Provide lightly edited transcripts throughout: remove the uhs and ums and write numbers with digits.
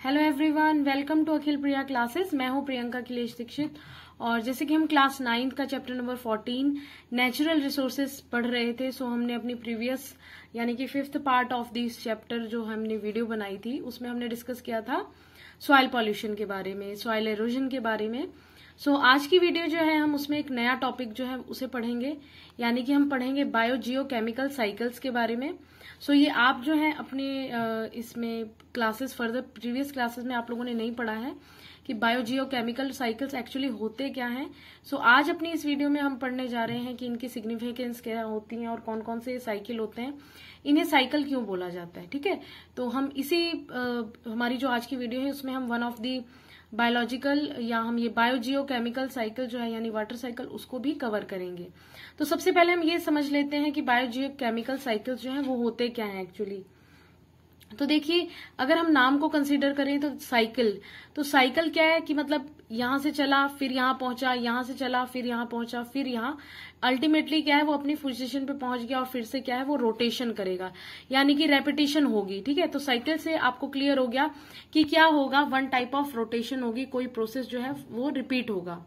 Hello everyone, welcome to Akhil Priya classes. मैं हूं प्रियंका अखिलेश दीक्षित। और जैसे कि हम क्लास 9th का चैप्टर नंबर 14 नेचुरल रिसोर्सेज पढ़ रहे थे, सो हमने अपनी प्रीवियस यानी कि 5th part of this chapter जो हमने वीडियो बनाई थी उसमें हमने डिस्कस किया था सॉइल पॉल्यूशन के बारे में, सॉइल एरोजन के बारे में। सो आज की वीडियो जो है हम उसमें एक नया टॉपिक जो है उसे पढ़ेंगे, यानी कि हम पढ़ेंगे बायो जियो केमिकल साइकिल्स के बारे में। सो ये आप जो है अपने इसमें क्लासेस फर्दर प्रीवियस क्लासेस में आप लोगों ने नहीं पढ़ा है कि बायो जियो केमिकल साइकिल्स एक्चुअली होते क्या हैं। सो आज अपनी इस वीडियो में हम पढ़ने जा रहे हैं कि इनकी सिग्निफिकेंस क्या होती है और कौन कौन से साइकिल होते हैं, इन्हें साइकिल क्यों बोला जाता है। ठीक है, तो हम इसी हमारी जो आज की वीडियो है उसमें हम वन ऑफ दी बायोलॉजिकल या हम ये बायो जियो केमिकल साइकिल जो है यानी वाटर साइकिल उसको भी कवर करेंगे। तो सबसे पहले हम ये समझ लेते हैं कि बायो जियो केमिकल साइकिल्स जो है वो होते क्या है एक्चुअली। तो देखिए, अगर हम नाम को कंसीडर करें तो साइकिल क्या है कि मतलब यहां से चला फिर यहां पहुंचा, यहां से चला फिर यहां पहुंचा, फिर यहां अल्टीमेटली क्या है वो अपनी पोजीशन पे पहुंच गया और फिर से क्या है वो रोटेशन करेगा, यानी कि रेपिटेशन होगी। ठीक है, तो साइकिल से आपको क्लियर हो गया कि क्या होगा, वन टाइप ऑफ रोटेशन होगी, कोई प्रोसेस जो है वो रिपीट होगा।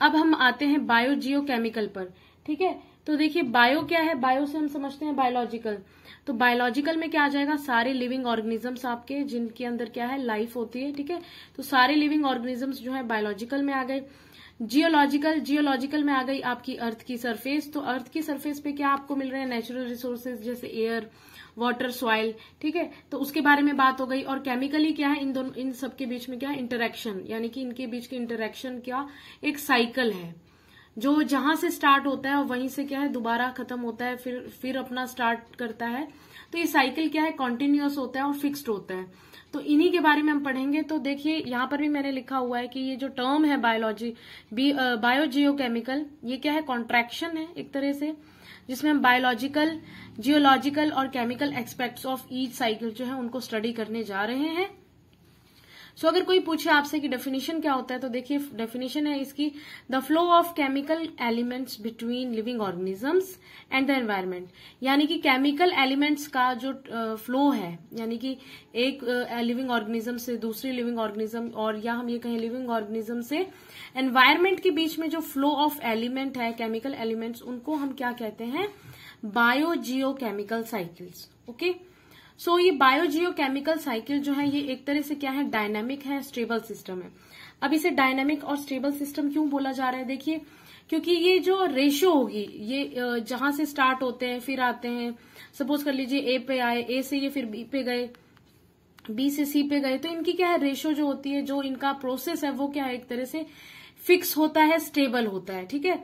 अब हम आते हैं बायो जियो केमिकल पर। ठीक है, तो देखिए बायो क्या है, बायो से हम समझते हैं बायोलॉजिकल। तो बायोलॉजिकल में क्या आ जाएगा, सारे लिविंग ऑर्गेनिजम्स आपके जिनके अंदर क्या है लाइफ होती है। ठीक है, तो सारे लिविंग ऑर्गेनिजम्स जो है बायोलॉजिकल में आ गए। जियोलॉजिकल में आ गई आपकी अर्थ की सरफेस। तो अर्थ की सरफेस पे क्या आपको मिल रहे हैं, नेचुरल रिसोर्सेज जैसे एयर, वाटर, सॉइल। ठीक है, तो उसके बारे में बात हो गई। और केमिकली क्या है, इन सबके बीच में क्या है, इंटरेक्शन, यानी कि इनके बीच की इंटरेक्शन क्या एक साइकिल है जो जहां से स्टार्ट होता है और वहीं से क्या है दोबारा खत्म होता है, फिर अपना स्टार्ट करता है। तो ये साइकिल क्या है, कॉन्टिन्यूअस होता है और फिक्स्ड होता है। तो इन्हीं के बारे में हम पढ़ेंगे। तो देखिए यहां पर भी मैंने लिखा हुआ है कि ये जो टर्म है बायो जियो केमिकल, ये क्या है, कॉन्ट्रैक्शन है एक तरह से, जिसमें हम बायोलॉजिकल, जियोलॉजिकल और chemical aspects of each cycle जो है उनको स्टडी करने जा रहे हैं। सो अगर कोई पूछे आपसे कि डेफिनेशन क्या होता है, तो देखिए डेफिनेशन है इसकी, the flow of chemical elements between living organisms and the environment. यानी कि केमिकल एलिमेंट्स का जो फ्लो है, यानी कि एक लिविंग ऑर्गेनिज्म से दूसरी लिविंग ऑर्गेनिज्म, और या हम ये कहें लिविंग ऑर्गेनिज्म से एनवायरमेंट के बीच में जो फ्लो ऑफ एलिमेंट है, केमिकल एलिमेंट्स, उनको हम क्या कहते हैं, बायो जियो केमिकल साइकिल्स। ओके, सो ये बायो जियो केमिकल साइकिल जो है ये एक तरह से क्या है, डायनामिक है, स्टेबल सिस्टम है। अब इसे डायनामिक और स्टेबल सिस्टम क्यों बोला जा रहा है, देखिए क्योंकि ये जो रेशियो होगी, ये जहां से स्टार्ट होते हैं फिर आते हैं, सपोज कर लीजिए ए पे आए, ए से ये फिर बी पे गए, बी से सी पे गए, तो इनकी क्या है रेशियो जो होती है, जो इनका प्रोसेस है वो क्या है एक तरह से फिक्स होता है, स्टेबल होता है। ठीक है,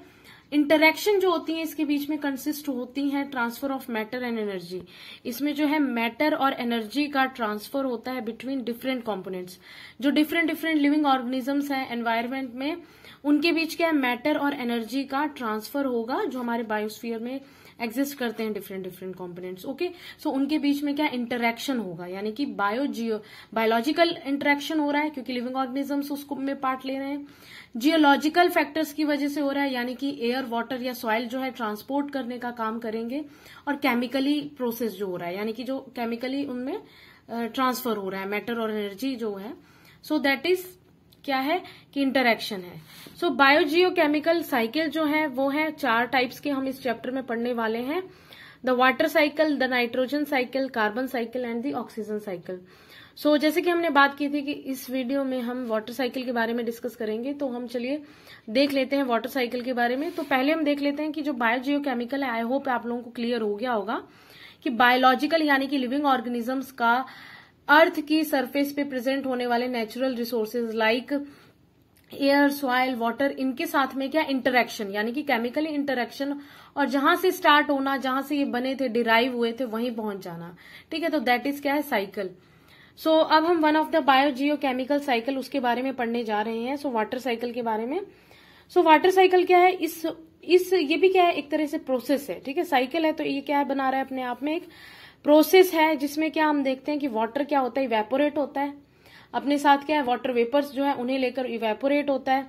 इंटरेक्शन जो होती है इसके बीच में कंसिस्ट होती है transfer of matter and energy. इसमें जो है मैटर और एनर्जी का ट्रांसफर होता है बिटवीन डिफरेंट कंपोनेंट्स। जो डिफरेंट लिविंग ऑर्गेनिजम्स हैं एनवायरनमेंट में, उनके बीच क्या है मैटर और एनर्जी का ट्रांसफर होगा, जो हमारे बायोस्फीयर में एग्जिस्ट करते हैं डिफरेंट कंपोनेंट्स। ओके, सो उनके बीच में क्या इंटरेक्शन होगा, यानी कि बायोलॉजिकल इंटरेक्शन हो रहा है क्योंकि लिविंग ऑर्गेनिजम्स उसको में पार्ट ले रहे हैं। जियोलॉजिकल फैक्टर्स की वजह से हो रहा है, यानी कि एयर, वाटर या सॉइल जो है ट्रांसपोर्ट करने का काम करेंगे। और केमिकली प्रोसेस जो हो रहा है, यानी कि जो केमिकली उनमें ट्रांसफर हो रहा है मैटर और एनर्जी जो है, सो दैट इज क्या है कि इंटरेक्शन है। सो बायो जियो केमिकल साइकिल जो है वो है 4 टाइप्स के, हम इस चैप्टर में पढ़ने वाले हैं, the water cycle, the nitrogen cycle, carbon cycle and the oxygen cycle. So जैसे कि हमने बात की थी कि इस वीडियो में हम वाटर साइकिल के बारे में डिस्कस करेंगे, तो हम चलिए देख लेते हैं वाटर साइकिल के बारे में। तो पहले हम देख लेते हैं कि जो बायो जियो केमिकल है, आई होप आप लोगों को क्लियर हो गया होगा कि बायोलॉजिकल यानी कि लिविंग ऑर्गेनिजम्स का अर्थ की सरफेस पे प्रेजेंट होने वाले natural resources like air, soil, water, इनके साथ में क्या इंटरेक्शन, यानी कि केमिकली इंटरेक्शन, और जहां से स्टार्ट होना, जहां से ये बने थे, डिराइव हुए थे, वहीं पहुंच जाना। ठीक है, तो दैट इज क्या है साइकिल। सो अब हम one of the bio Jio chemical cycle उसके बारे में पढ़ने जा रहे हैं। सो वाटर साइकिल के बारे में। सो वाटर साइकिल क्या है, इस ये भी क्या है एक तरह से प्रोसेस है। ठीक है, साइकिल है तो ये क्या है बना रहा है अपने आप में एक प्रोसेस है, जिसमें क्या हम देखते हैं कि वाटर क्या होता है, इवेपोरेट होता है, अपने साथ क्या है वाटर वेपर्स जो है उन्हें लेकर इवेपोरेट होता है,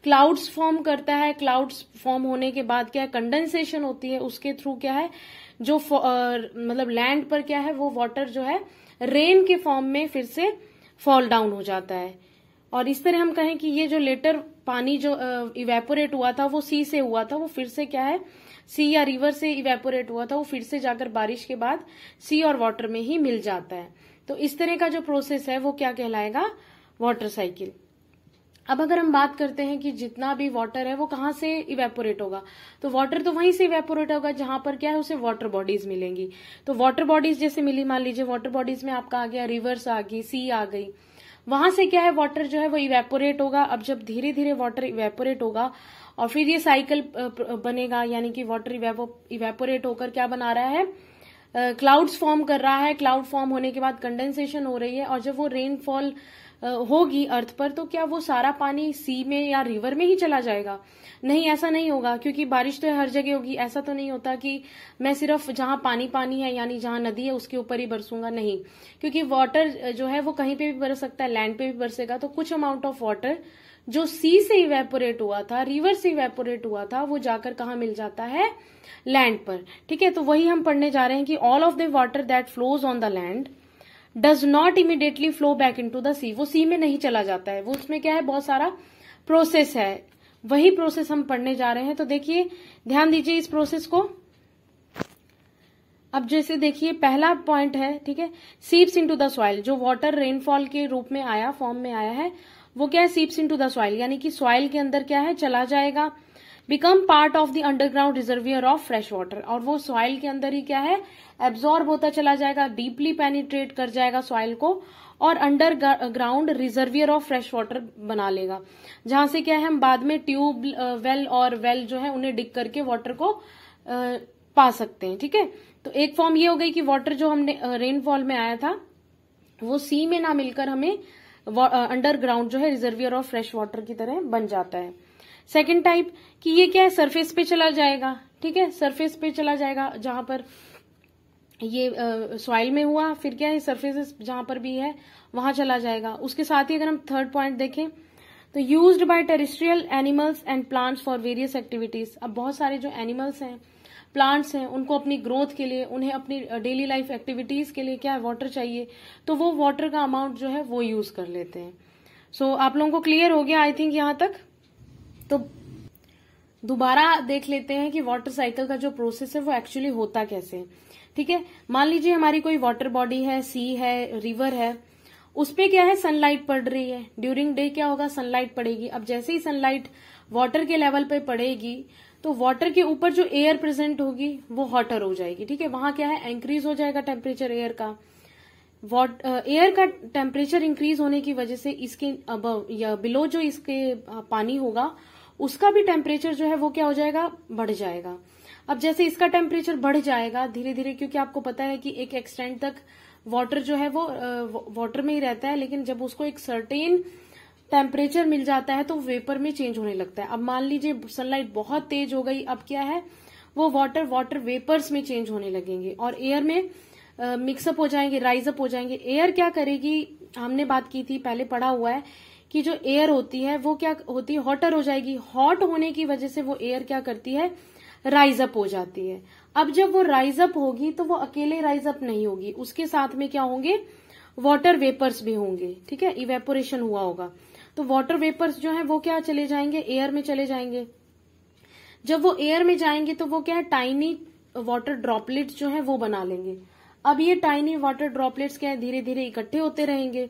क्लाउड्स फॉर्म करता है, क्लाउड्स फॉर्म होने के बाद क्या है कंडेंसेशन होती है, उसके थ्रू क्या है जो मतलब लैंड पर क्या है वो वाटर जो है रेन के फॉर्म में फिर से फॉल डाउन हो जाता है। और इस तरह हम कहें कि ये जो लेटर पानी जो इवेपोरेट हुआ था वो सी से हुआ था, वो फिर से क्या है, सी या रिवर से इवेपोरेट हुआ था, वो फिर से जाकर बारिश के बाद सी और वाटर में ही मिल जाता है। तो इस तरह का जो प्रोसेस है वो क्या कहलाएगा, वाटर साइकिल। अब अगर हम बात करते हैं कि जितना भी वाटर है वो कहाँ से इवेपोरेट होगा, तो वाटर तो वहीं से इवेपोरेट होगा जहां पर क्या है उसे वाटर बॉडीज मिलेंगी। तो वाटर बॉडीज जैसे मिली, मान लीजिए वाटर बॉडीज में आपका आ गया रिवर्स आ गई, सी आ गई, वहां से क्या है वाटर जो है वो इवेपोरेट होगा। अब जब धीरे धीरे वाटर इवेपोरेट होगा और फिर ये साइकिल बनेगा, यानी कि वाटर इवेपोरेट होकर क्या बना रहा है, क्लाउड्स फॉर्म कर रहा है। क्लाउड फॉर्म होने के बाद कंडेंसेशन हो रही है, और जब वो रेनफॉल होगी अर्थ पर तो क्या वो सारा पानी सी में या रिवर में ही चला जाएगा? नहीं, ऐसा नहीं होगा, क्योंकि बारिश तो हर जगह होगी। ऐसा तो नहीं होता कि मैं सिर्फ जहां पानी पानी है यानी जहां नदी है उसके ऊपर ही बरसूंगा, नहीं, क्योंकि वाटर जो है वो कहीं पे भी बरस सकता है, लैंड पे भी बरसेगा। तो कुछ अमाउंट ऑफ वाटर जो सी से इवेपोरेट हुआ था, रिवर से इवेपोरेट हुआ था, वो जाकर कहाँ मिल जाता है, लैंड पर। ठीक है, तो वही हम पढ़ने जा रहे हैं कि all of the water that flows on the land does not immediately flow back into the sea. वो सी में नहीं चला जाता है, वो उसमें क्या है, बहुत सारा प्रोसेस है। वही प्रोसेस हम पढ़ने जा रहे हैं। तो देखिए, ध्यान दीजिए इस प्रोसेस को। अब जैसे देखिए पहला पॉइंट है, ठीक है, सीप्स इनटू द सॉइल। जो वाटर रेनफॉल के रूप में आया, फॉर्म में आया है, वो क्या है, सीप्स इनटू द सॉइल, यानी कि सॉइल के अंदर क्या है, चला जाएगा। Become part of the underground reservoir of fresh water, और वो सॉइल के अंदर ही क्या है, एब्जॉर्ब होता चला जाएगा, डीपली पेनिट्रेट कर जाएगा सॉइल को, और underground reservoir of fresh water बना लेगा, जहां से क्या है हम बाद में ट्यूब वेल और वेल जो है उन्हें डिग करके वाटर को पा सकते हैं। ठीक है, तो एक फॉर्म ये हो गई कि वाटर जो हमने रेनफॉल में आया था वो सी में ना मिलकर हमें अंडरग्राउंड जो है रिजर्वियर ऑफ फ्रेश वाटर की तरह बन जाता है। सेकेंड टाइप कि ये क्या है, सरफेस पे चला जाएगा। ठीक है, सरफेस पे चला जाएगा, जहां पर ये सॉइल में हुआ, फिर क्या है सरफेस जहां पर भी है वहां चला जाएगा। उसके साथ ही अगर हम थर्ड पॉइंट देखें तो used by terrestrial animals and plants for various activities. अब बहुत सारे जो एनिमल्स हैं, प्लांट्स हैं, उनको अपनी ग्रोथ के लिए, उन्हें अपनी डेली लाइफ एक्टिविटीज के लिए क्या है, वाटर चाहिए, तो वो वाटर का अमाउंट जो है वो यूज कर लेते हैं। सो आप लोगों को क्लियर हो गया आई थिंक यहां तक। तो दोबारा देख लेते हैं कि वाटर साइकिल का जो प्रोसेस है वो एक्चुअली होता कैसे। ठीक है, मान लीजिए हमारी कोई वाटर बॉडी है, सी है, रिवर है, उस पे क्या है, सनलाइट पड़ रही है। ड्यूरिंग डे क्या होगा, सनलाइट पड़ेगी। अब जैसे ही सनलाइट वाटर के लेवल पे पड़ेगी तो वाटर के ऊपर जो एयर प्रेजेंट होगी वो हॉटर हो जाएगी। ठीक है, वहां क्या है, इंक्रीज हो जाएगा टेम्परेचर एयर का। एयर का टेम्परेचर इंक्रीज होने की वजह से इसके अबव या बिलो जो इसके पानी होगा उसका भी टेम्परेचर जो है वो क्या हो जाएगा, बढ़ जाएगा। अब जैसे इसका टेम्परेचर बढ़ जाएगा धीरे धीरे, क्योंकि आपको पता है कि एक एक्सटेंट तक वाटर जो है वो वाटर में ही रहता है, लेकिन जब उसको एक सर्टेन टेम्परेचर मिल जाता है तो वेपर में चेंज होने लगता है। अब मान लीजिए सनलाइट बहुत तेज हो गई, अब क्या है, वो वाटर वेपर्स में चेंज होने लगेंगे और एयर में मिक्सअप हो जाएंगे, राइज अप हो जाएंगे। एयर क्या करेगी, हमने बात की थी, पहले पढ़ा हुआ है कि जो एयर होती है वो क्या होती है, हॉटर हो जाएगी। हॉट होने की वजह से वो एयर क्या करती है, राइज अप हो जाती है। अब जब वो राइज अप होगी तो वो अकेले राइज अप नहीं होगी, उसके साथ में क्या होंगे, वाटर वेपर्स भी होंगे। ठीक है, इवेपोरेशन हुआ होगा तो वाटर वेपर्स जो है वो क्या चले जाएंगे, एयर में चले जाएंगे। जब वो एयर में जाएंगे तो वो क्या है, टाइनी वाटर ड्रॉपलेट्स जो है वो बना लेंगे। अब ये टाइनी वाटर ड्रॉपलेट्स क्या है, धीरे धीरे इकट्ठे होते रहेंगे।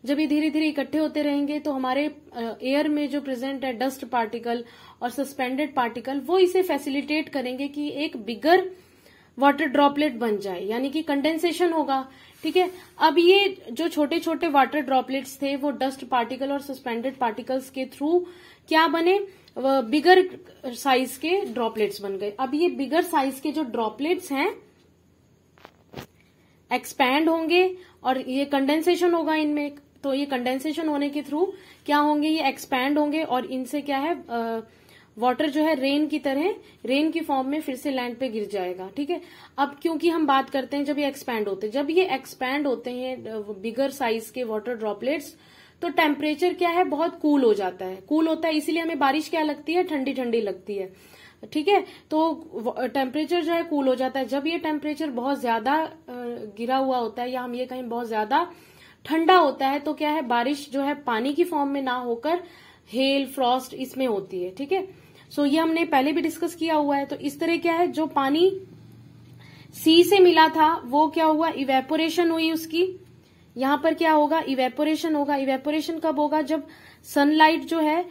जब ये धीरे धीरे इकट्ठे होते रहेंगे तो हमारे एयर में जो प्रेजेंट है डस्ट पार्टिकल और सस्पेंडेड पार्टिकल, वो इसे फैसिलिटेट करेंगे कि एक बिगर वाटर ड्रॉपलेट बन जाए, यानी कि कंडेंसेशन होगा। ठीक है, अब ये जो छोटे छोटे वाटर ड्रॉपलेट्स थे वो डस्ट पार्टिकल और सस्पेंडेड पार्टिकल्स के थ्रू क्या बने, बिगर साइज के ड्रॉपलेट्स बन गए। अब ये बिगर साइज के जो ड्रॉपलेट्स हैं एक्सपैंड होंगे और ये कंडेंसेशन होगा इनमें। तो ये कंडेंसेशन होने के थ्रू क्या होंगे, ये एक्सपैंड होंगे और इनसे क्या है, वाटर जो है रेन की तरह, रेन की फॉर्म में फिर से लैंड पे गिर जाएगा। ठीक है, अब क्योंकि हम बात करते हैं जब ये एक्सपैंड होते हैं बिगर साइज के वाटर ड्रॉपलेट्स, तो टेम्परेचर क्या है, बहुत कूल हो जाता है। कूल होता है इसीलिए हमें बारिश क्या लगती है, ठंडी ठंडी लगती है। ठीक है, तो टेम्परेचर जो है कूल हो जाता है। जब ये टेम्परेचर बहुत ज्यादा गिरा हुआ होता है, या हम ये कहें बहुत ज्यादा ठंडा होता है तो क्या है, बारिश जो है पानी की फॉर्म में ना होकर हेल, फ्रॉस्ट इसमें होती है। ठीक है, सो ये हमने पहले भी डिस्कस किया हुआ है। तो इस तरह क्या है, जो पानी सी से मिला था वो क्या हुआ, इवेपोरेशन हुई उसकी। यहां पर क्या होगा, इवेपोरेशन होगा। इवेपोरेशन कब होगा, जब सनलाइट जो है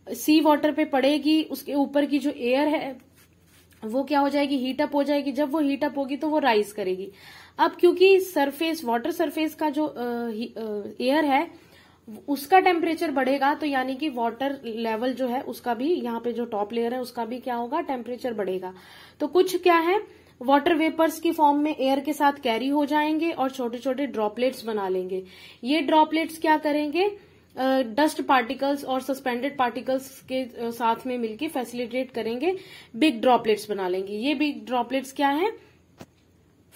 सी वाटर पे पड़ेगी, उसके ऊपर की जो एयर है वो क्या हो जाएगी, हीटअप हो जाएगी। जब वो हीटअप होगी तो वो राइज करेगी। अब क्योंकि सरफेस, वाटर सरफेस का जो एयर है उसका टेम्परेचर बढ़ेगा, तो यानी कि वाटर लेवल जो है उसका भी, यहाँ पे जो टॉप लेयर है उसका भी क्या होगा, टेम्परेचर बढ़ेगा। तो कुछ क्या है, वाटर वेपर्स की फॉर्म में एयर के साथ कैरी हो जाएंगे और छोटे छोटे ड्रॉपलेट्स बना लेंगे। ये ड्रॉपलेट्स क्या करेंगे, डस्ट पार्टिकल्स और सस्पेंडेड पार्टिकल्स के साथ में मिलकर फैसिलिटेट करेंगे, बिग ड्रॉपलेट्स बना लेंगे। ये बिग ड्रॉपलेट्स क्या है,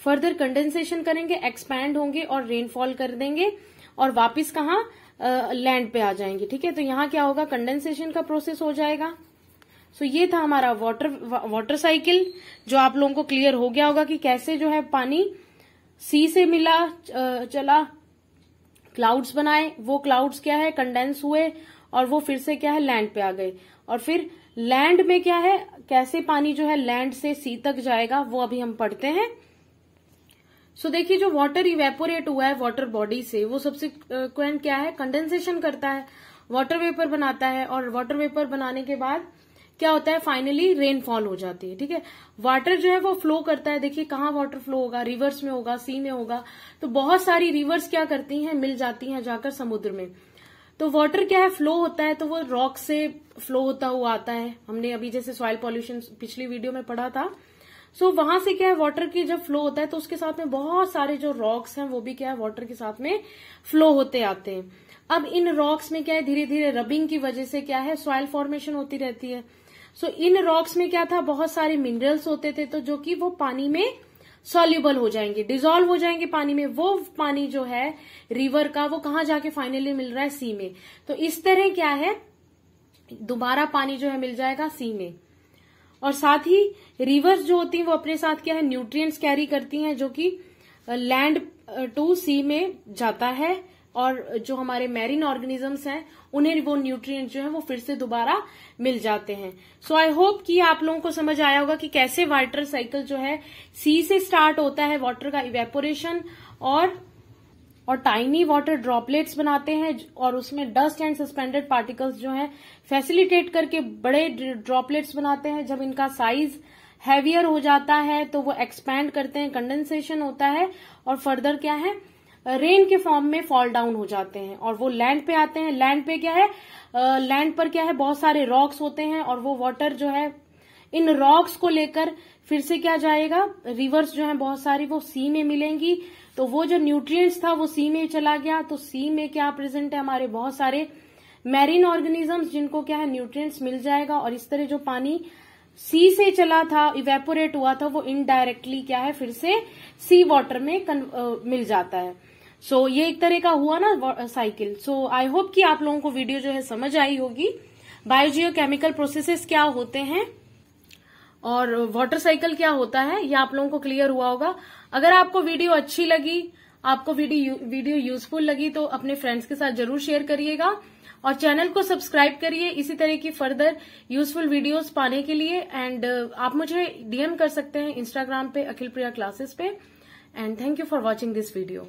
फर्दर कंडेंसेशन करेंगे, एक्सपैंड होंगे और रेनफॉल कर देंगे और वापस कहाँ, लैंड पे आ जाएंगे। ठीक है, तो यहाँ क्या होगा, कंडेंसेशन का प्रोसेस हो जाएगा। सो ये था हमारा वाटर साइकिल, जो आप लोगों को क्लियर हो गया होगा कि कैसे जो है पानी सी से मिला, चला, क्लाउड्स बनाए, वो क्लाउड्स क्या है, कंडेंस हुए और वो फिर से क्या है, लैंड पे आ गए। और फिर लैंड में क्या है, कैसे पानी जो है लैंड से सी तक जाएगा, वो अभी हम पढ़ते हैं। सो देखिए, जो वाटर इवेपोरेट हुआ है वाटर बॉडी से, वो सब्सिक्वेंट क्या है, कंडेंसेशन करता है, वाटर वेपर बनाता है और वाटर वेपर बनाने के बाद क्या होता है, फाइनली रेनफॉल हो जाती है। ठीक है, वाटर जो है वो फ्लो करता है। देखिए कहाँ वाटर फ्लो होगा, रिवर्स में होगा, सी में होगा। तो बहुत सारी रिवर्स क्या करती हैं, मिल जाती हैं जाकर समुद्र में। तो वाटर क्या है, फ्लो होता है, तो वो रॉक से फ्लो होता हुआ आता है। हमने अभी जैसे सॉइल पॉल्यूशन पिछली वीडियो में पढ़ा था। सो वहां से क्या है, वाटर की जब फ्लो होता है तो उसके साथ में बहुत सारे जो रॉक्स हैं वो भी क्या है, वाटर के साथ में फ्लो होते आते हैं। अब इन रॉक्स में क्या है, धीरे धीरे रबिंग की वजह से क्या है, सॉइल फॉर्मेशन होती रहती है। सो इन रॉक्स में क्या था, बहुत सारे मिनरल्स होते थे, तो जो कि वो पानी में सॉल्युबल हो जाएंगे, डिसॉल्व हो जाएंगे पानी में। वो पानी जो है रिवर का, वो कहाँ जाके फाइनली मिल रहा है, सी में। तो इस तरह क्या है, दोबारा पानी जो है मिल जाएगा सी में। और साथ ही रिवर्स जो होती हैं वो अपने साथ क्या है, न्यूट्रिएंट्स कैरी करती हैं, जो कि लैंड टू सी में जाता है। और जो हमारे मैरीन ऑर्गेनिजम्स हैं उन्हें वो न्यूट्रिएंट्स जो है वो फिर से दोबारा मिल जाते हैं। सो आई होप कि आप लोगों को समझ आया होगा कि कैसे वाटर साइकिल जो है सी से स्टार्ट होता है, वाटर का इवेपोरेशन और टाइनी वाटर ड्रॉपलेट्स बनाते हैं और उसमें डस्ट एंड सस्पेंडेड पार्टिकल्स जो है फैसिलिटेट करके बड़े ड्रॉपलेट्स बनाते हैं। जब इनका साइज हैवियर हो जाता है तो वो एक्सपैंड करते हैं, कंडेंसेशन होता है और फर्दर क्या है, रेन के फॉर्म में फॉल डाउन हो जाते हैं और वो लैंड पे आते हैं। लैंड पे क्या है, लैंड पर क्या है, बहुत सारे रॉक्स होते हैं और वो वाटर जो है इन रॉक्स को लेकर फिर से क्या जाएगा, रिवर्स जो है बहुत सारी वो सी में मिलेंगी। तो वो जो न्यूट्रिएंट्स था वो सी में चला गया। तो सी में क्या प्रेजेंट है, हमारे बहुत सारे मैरीन ऑर्गेनिजम्स जिनको क्या है न्यूट्रिएंट्स मिल जाएगा। और इस तरह जो पानी सी से चला था, इवेपोरेट हुआ था, वो इनडायरेक्टली क्या है, फिर से सी वाटर में मिल जाता है। सो ये एक तरह का हुआ ना साइकिल। सो आई होप कि आप लोगों को वीडियो जो है समझ आई होगी, बायोजियोकेमिकल प्रोसेसेस क्या होते हैं और वाटर साइकिल क्या होता है, ये आप लोगों को क्लियर हुआ होगा। अगर आपको वीडियो अच्छी लगी, आपको वीडियो यूजफुल लगी, तो अपने फ्रेंड्स के साथ जरूर शेयर करिएगा और चैनल को सब्सक्राइब करिए इसी तरह की फर्दर यूजफुल वीडियोस पाने के लिए। एंड आप मुझे डीएम कर सकते हैं इंस्टाग्राम पे अखिल प्रिया क्लासेस पे। And thank you for watching this video.